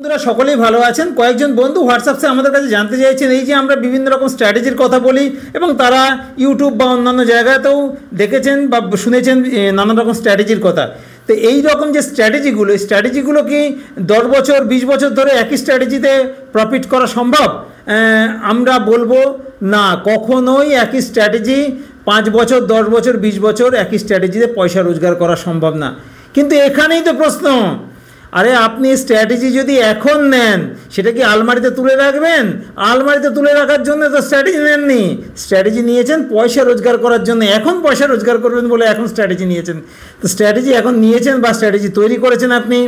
বন্ধুরা সকলেই ভালো আছেন। কয়েকজন বন্ধু হোয়াটসঅ্যাপে আমাদের কাছে জানতে চাইছেন, এই যে আমরা বিভিন্ন রকম স্ট্র্যাটেজির কথা বলি এবং তারা ইউটিউব বা অন্যান্য জায়গাতেও দেখেছেন বা শুনেছেন নানান রকম স্ট্র্যাটেজির কথা। তো এই রকম যে স্ট্র্যাটেজিগুলো কি 10 বছর 20 বছর ধরে একই স্ট্র্যাটেজিতে প্রফিট করা সম্ভব? আমরা বলবো না, কখনোই একই স্ট্র্যাটেজি 5 বছর 10 বছর 20 বছর একই স্ট্র্যাটেজিতে পয়সা রোজগার করা সম্ভব না। কিন্তু এখানেই তো প্রশ্ন, আরে আপনি স্ট্র্যাটেজি যদি এখন নেন সেটা কি আলমারিতে তুলে রাখবেন? আলমারিতে তুলে রাখার জন্য তো স্ট্র্যাটেজি নেননি, স্ট্র্যাটেজি নিয়েছেন পয়সা রোজগার করার জন্য। এখন পয়সা রোজগার করবেন বলে এখন স্ট্র্যাটেজি নিয়েছেন। তো স্ট্র্যাটেজি এখন নিয়েছেন বা স্ট্র্যাটেজি তৈরি করেছেন আপনি,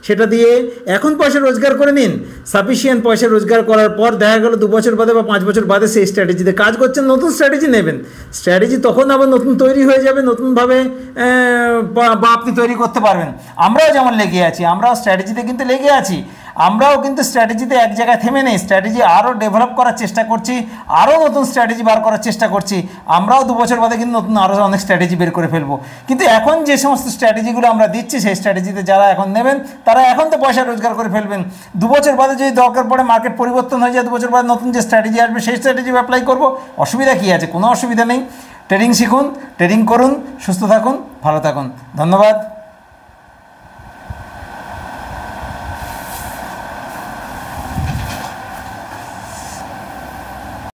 সেটা দিয়ে এখন পয়সা রোজগার করে নিন। সাফিসিয়েন্ট পয়সা রোজগার করার পর দেখা গেল 2 বছর বাদে বা 5 বছর বাদে সেই স্ট্র্যাটেজিতে কাজ করছেন, নতুন স্ট্র্যাটেজি নেবেন। স্ট্র্যাটেজি তখন আবার নতুন তৈরি হয়ে যাবে, নতুনভাবে বা আপনি তৈরি করতে পারবেন। আমরাও যেমন লেগে আছি, আমরাও স্ট্র্যাটেজিতে কিন্তু লেগে আছি। আমরাও কিন্তু স্ট্র্যাটেজিতে এক জায়গায় থেমে নেই, স্ট্র্যাটেজি আরও ডেভেলপ করার চেষ্টা করছি, আরও নতুন স্ট্র্যাটেজি বার করার চেষ্টা করছি। আমরাও 2 বছর বাদে কিন্তু নতুন আরও অনেক স্ট্র্যাটেজি বের করে ফেলবো। কিন্তু এখন যে সমস্ত স্ট্র্যাটেজিগুলো আমরা দিচ্ছি, সেই স্ট্র্যাটেজিতে যারা এখন নেবেন তারা এখন তো পয়সা রোজগার করে ফেলবেন। 2 বছর বাদে যদি দরকার পড়ে, মার্কেট পরিবর্তন হয়ে যায়, 2 বছর বাদে নতুন যে স্ট্র্যাটেজি আসবে সেই স্ট্র্যাটেজি অ্যাপ্লাই করবো। অসুবিধা কী আছে? কোনো অসুবিধা নেই। ট্রেডিং শিখুন, ট্রেডিং করুন, সুস্থ থাকুন, ভালো থাকুন। ধন্যবাদ।